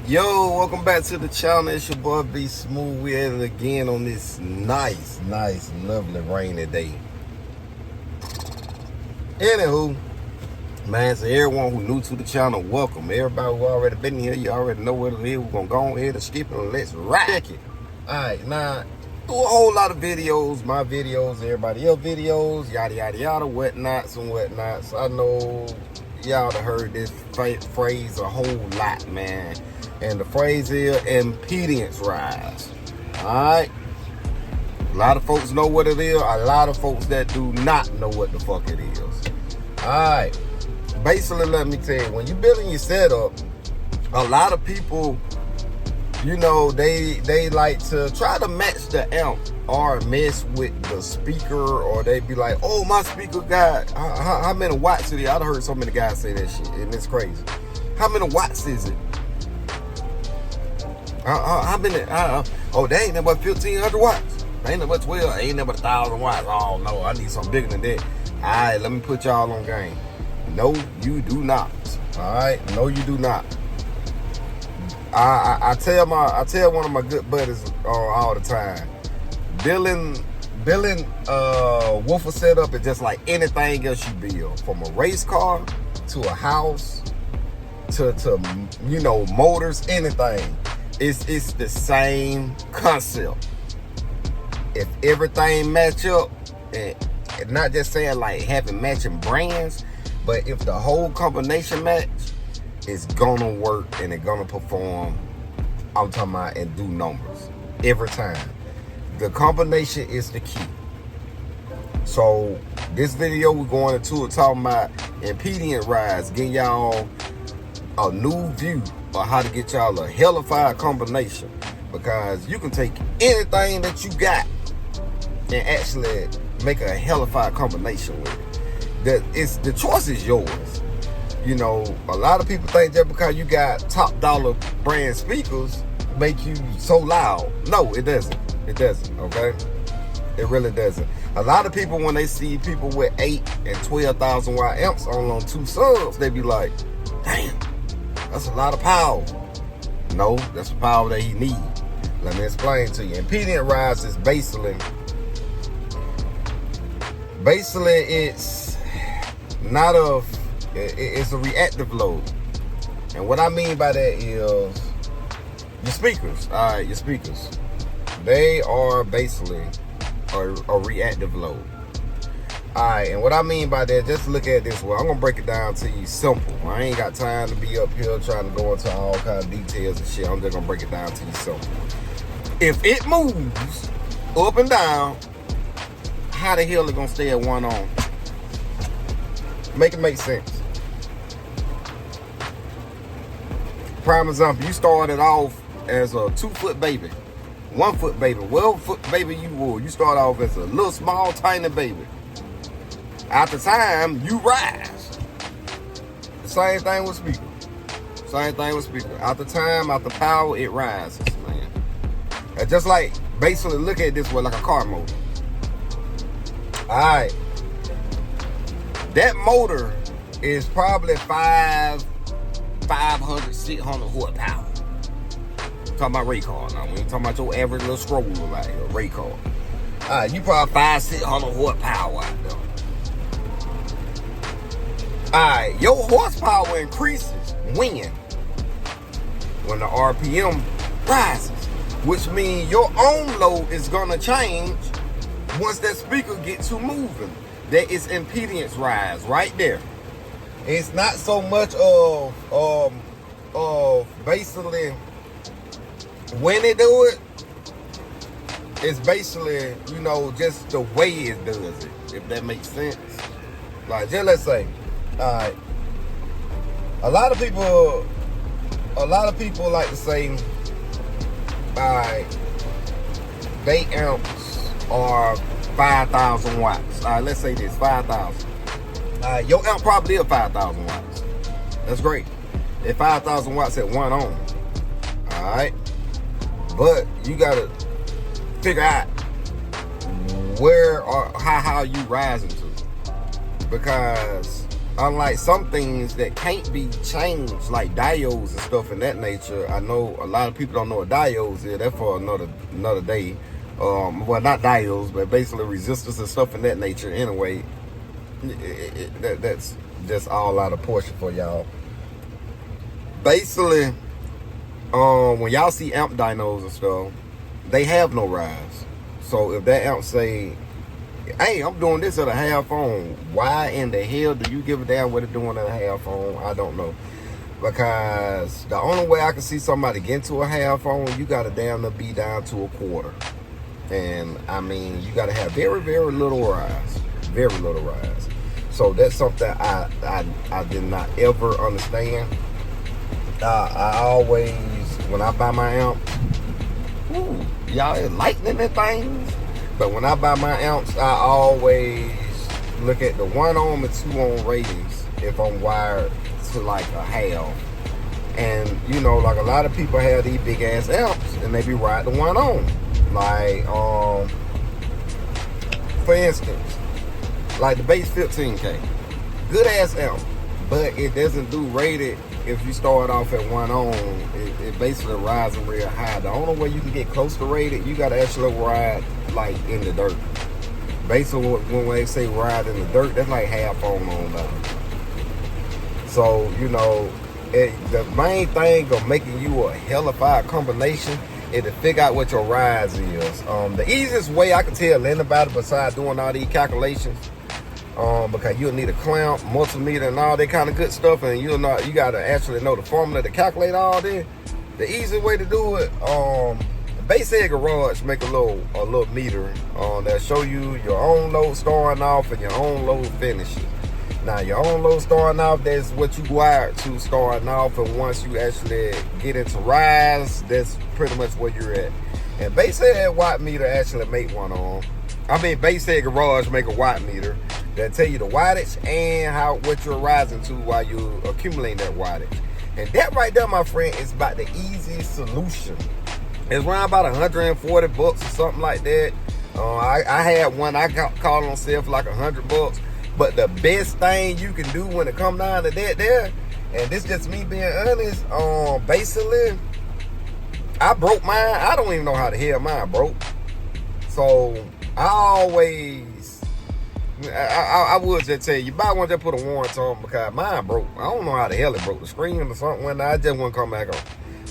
Yo, welcome back to the channel. It's your boy B Smooth. We at it again on this nice, lovely rainy day. Anywho, man, so everyone who new to the channel, welcome. Everybody who already been here, you already know what it is. We're gonna go ahead and skip it and let's ride. Check it. Alright, now do a whole lot of videos, my videos, everybody else videos, yada yada yada, whatnots and whatnots. I know y'all have heard this phrase a whole lot, man. And the phrase is impedance rise. Alright? A lot of folks know what it is. A lot of folks that do not know what the fuck it is. Alright. Basically, let me tell you, when you're building your setup, a lot of people, you know, they like to try to match the amp or mess with the speaker, or they be like, oh, my speaker got, how many watts is it? I've heard so many guys say that shit, and it's crazy. How many watts is it? How many? Oh, they ain't nothing but 1,500 watts. They ain't nothing but 12. Ain't nothing but 1,000 watts. Oh, no, I need something bigger than that. All right, let me put y'all on game. No, you do not. All right? No, you do not. I tell one of my good buddies all the time, building woofer setup is just like anything else you build, from a race car to a house to you know, motors, anything. It's the same concept. If everything match up, and not just saying like having matching brands, but if the whole combination match, it's gonna work and it's gonna perform. I'm talking about, and do numbers every time. The combination is the key. So this video we're going into it talking about impedance rise, getting y'all a new view of how to get y'all a hellified combination, because you can take anything that you got and actually make a hellified combination with it. The choice is yours. You know, a lot of people think just because you got top dollar brand speakers make you so loud. No, it doesn't. It doesn't, okay? It really doesn't. A lot of people, when they see people with 8 and 12,000 watt amps on 2 subs, they be like, damn, that's a lot of power. No, that's the power that he needs. Let me explain to you. Impedance rise is basically it's not it's a reactive load. And what I mean by that is your speakers. All right, your speakers. They are basically a reactive load. Alright, and what I mean by that, just look at it this way. I'm gonna break it down to you simple. I ain't got time to be up here trying to go into all kind of details and shit. I'm just gonna break it down to you simple. If it moves up and down, how the hell it gonna stay at one on? Make it make sense. Prime example, you started off as a 2-foot baby, 1-foot baby, 12-foot baby you were. You start off as a little small tiny baby. After time, you rise. The same thing with speaker. Same thing with speaker. After time, after power, it rises, man. And just like, basically look at it this way, like a car motor. Alright. That motor is probably 500, 600 horsepower. Talking about race car now. We ain't talking about your average little stroller like a race car. Alright, you probably 500, 600 horsepower out there. Alright, your horsepower increases when the RPM rises, which means your own load is gonna change once that speaker gets to moving. That is impedance rise right there. It's not so much of basically when they do it. It's basically, you know, just the way it does it, if that makes sense. Like, just let's say, alright, a lot of people like to say, alright, they amps are 5,000 watts. Alright, let's say this, 5,000. Alright, your amp probably is 5,000 watts. That's great. At 5,000 watts at 1 ohm. Alright, but you gotta figure out where or how you rising to, because unlike some things that can't be changed, like diodes and stuff in that nature. I know a lot of people don't know what diodes is. That's for another day. Well, not diodes, but basically resistors and stuff in that nature. Anyway, that's just all out of portion for y'all. Basically, when y'all see amp dynos and stuff, they have no rise. So if that amp say, hey, I'm doing this at a half on, why in the hell do you give a damn what it's doing at a half on? I don't know. Because the only way I can see somebody get to a half on, you got to damn near be down to a quarter. And I mean, you got to have very, very little rise. Very little rise. So that's something I did not ever understand. I always, when I buy my amp, y'all is lightning and things. But when I buy my amps, I always look at the 1 ohm and 2 ohm ratings if I'm wired to like a half. And you know, like a lot of people have these big ass amps and they be riding the 1 ohm. Like, for instance, like the Bass 15K, good ass amp, but it doesn't do rated. If you start off at 1 ohm, it basically rises real high. The only way you can get close to rated, you gotta actually ride like in the dirt. Basically, when they say ride in the dirt, that's like half on down. So you know, the main thing of making you a hellified combination is to figure out what your rise is. The easiest way I can tell anybody besides doing all these calculations, because you'll need a clamp, multimeter, and all that kind of good stuff, and you gotta actually know the formula to calculate all that. The easy way to do it, Basshead Garage make a little meter that show you your own load starting off and your own load finishing. Now your own load starting off, that's what you wired to starting off, and once you actually get into rise, that's pretty much where you're at. And Basshead watt meter actually make one on. Basshead Garage make a watt meter that tell you the wattage and what you're rising to while you're accumulating that wattage. And that right there, my friend, is about the easiest solution. It's around about $140 or something like that. I had one I caught on sale for like $100. But the best thing you can do when it come down to that there, and this just me being honest, basically, I broke mine. I don't even know how the hell mine broke. So I would just tell you, buy one, just put a warranty on, because mine broke. I don't know how the hell it broke. The screen or something went out. I just wouldn't come back on.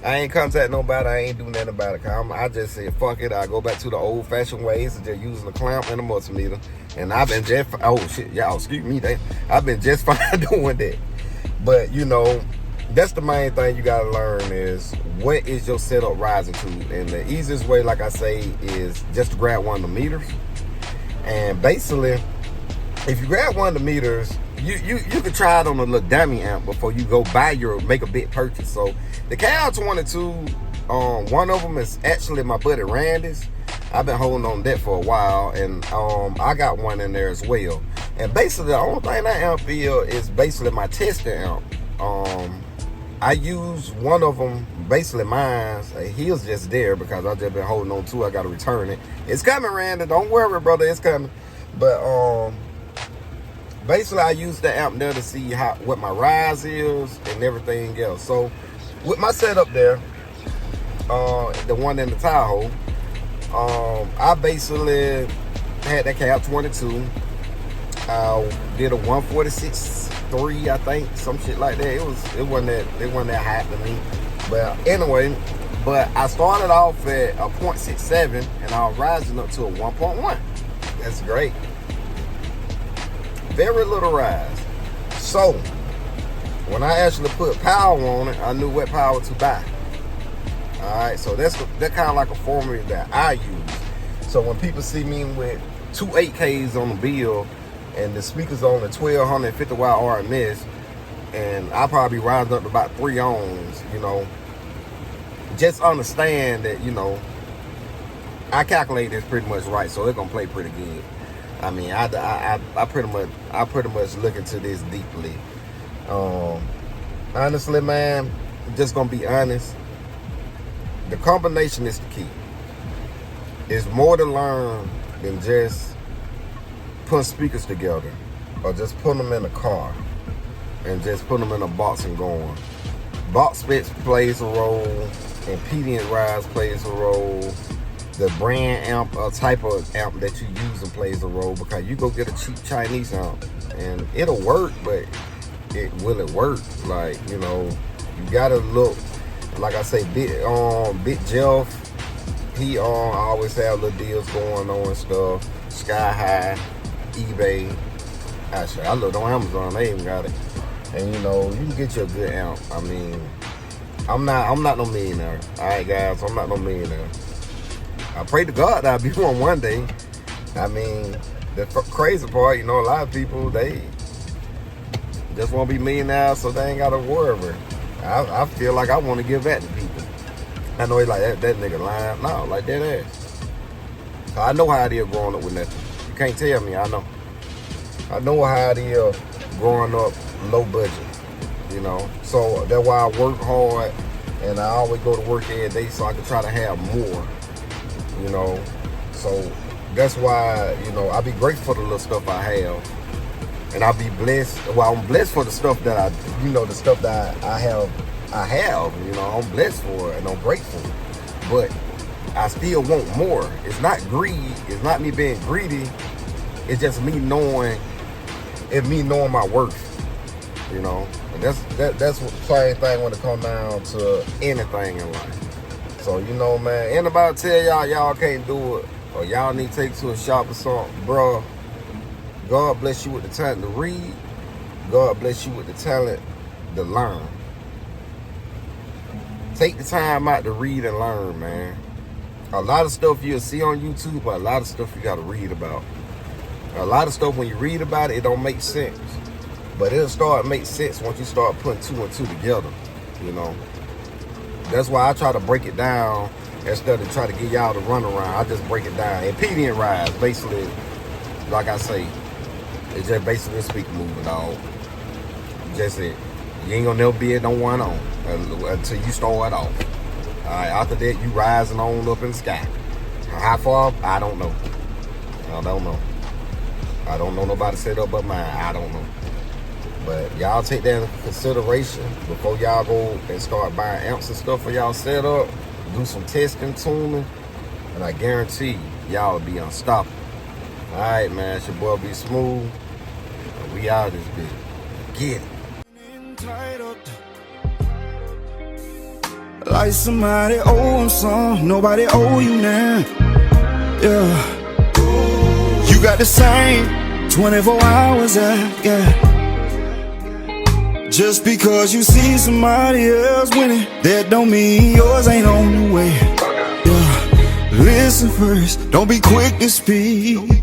I ain't contact nobody. I ain't do nothing about it. I just said, fuck it. I go back to the old fashioned ways of just using a clamp and a multimeter. And I've been just, oh shit, y'all, excuse me. I've been just fine doing that. But you know, that's the main thing you gotta learn is what is your setup rising to. And the easiest way, like I say, is just to grab one of the meters. And basically, if you grab one of the meters, you can try it on a little dummy amp before you go make a big purchase. So the KL22, one of them is actually my buddy Randy's. I've been holding on that for a while, and I got one in there as well. And basically the only thing that amp is basically my testing amp. I use one of them, basically mine. He was just there because I just been holding on to it. I gotta return it. It's coming, Randy. Don't worry, brother. It's coming. But basically, I use the amp there to see what my rise is and everything else. So, with my setup there, the one in the Tahoe, I basically had that KL22. Did a 146.3, I think, some shit like that. It wasn't that hot to me. But anyway, I started off at a 0.67 and I was rising up to a 1.1. That's great. Very little rise. So when I actually put power on it, I knew what power to buy. Alright, so that's kind of like a formula that I use. So when people see me with 2 8Ks on the bill and the speakers on the 1250 watt RMS, and I probably rise up to about 3 ohms, you know, just understand that, you know, I calculate this pretty much right, so it's gonna play pretty good. I mean, I pretty much look into this deeply. Honestly, man, just gonna be honest. The combination is the key. It's more to learn than just put speakers together or just put them in a car. and just put them in a box and going. Box specs plays a role, impedance rise plays a role, the brand amp, type of amp that you use plays a role, because you go get a cheap Chinese amp and it'll work, but will it work? Like, you know, you gotta look, like I say, Big Jeff, he always have little deals going on and stuff. Sky High, eBay. Actually, I looked on Amazon, they even got it. And you know, you can get you a good amp. I mean, I'm not no millionaire. Alright guys, I'm not no millionaire. I pray to God that I'll be one day. I mean, the crazy part, you know, a lot of people, they just want to be millionaires so they ain't got to worry. I feel like I want to give that to people. I know he's like, that nigga lying. No, like that ass. I know how it is growing up with nothing. You can't tell me, I know. I know how it is growing up low budget, you know. So that's why I work hard, and I always go to work every day so I can try to have more, you know. So that's why, you know, I be grateful for the little stuff I have, and I be blessed. Well, I'm blessed for the stuff that the stuff that I have, you know, I'm blessed for it and I'm grateful, but I still want more. It's not greed. It's not me being greedy. It's just me knowing my worth. You know, and that's what the same thing when it comes down to anything in life. So, you know, man, anybody tell y'all can't do it, or y'all need to take to a shop or something, bro, God bless you with the talent to read. God bless you with the talent to learn. Take the time out to read and learn, man. A lot of stuff you'll see on YouTube, but a lot of stuff you got to read about. A lot of stuff, when you read about it, it don't make sense. But it'll start to make sense once you start putting two and two together, you know. That's why I try to break it down instead of try to get y'all to run around. I just break it down. Impedance rise, basically, like I say, it's just basically a speaker movement, dog. Just it. You ain't gonna never be at no one on until you start off. Alright, after that, you rising on up in the sky. How far? I don't know. I don't know. I don't know nobody set up but mine. I don't know. But y'all take that into consideration before y'all go and start buying amps and stuff for y'all set up. Do some testing, tuning, and I guarantee y'all will be unstoppable. Alright, man, it's your boy Be Smooth. And we out this bitch. Get it. Like somebody owe him some, nobody owe you now. Yeah, you got the same 24 hours out, yeah. Just because you see somebody else winning, that don't mean yours ain't on the way. Yeah, listen first, don't be quick to speak,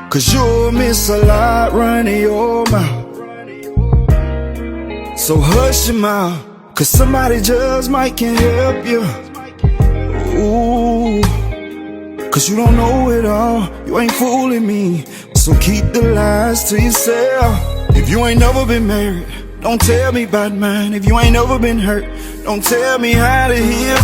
cause you'll miss a lot running your mouth. So hush your mouth, cause somebody just might can't help you. Ooh, cause you don't know it all, you ain't fooling me. So keep the lies to yourself. If you ain't never been married, don't tell me about mine. If you ain't never been hurt, don't tell me how to heal.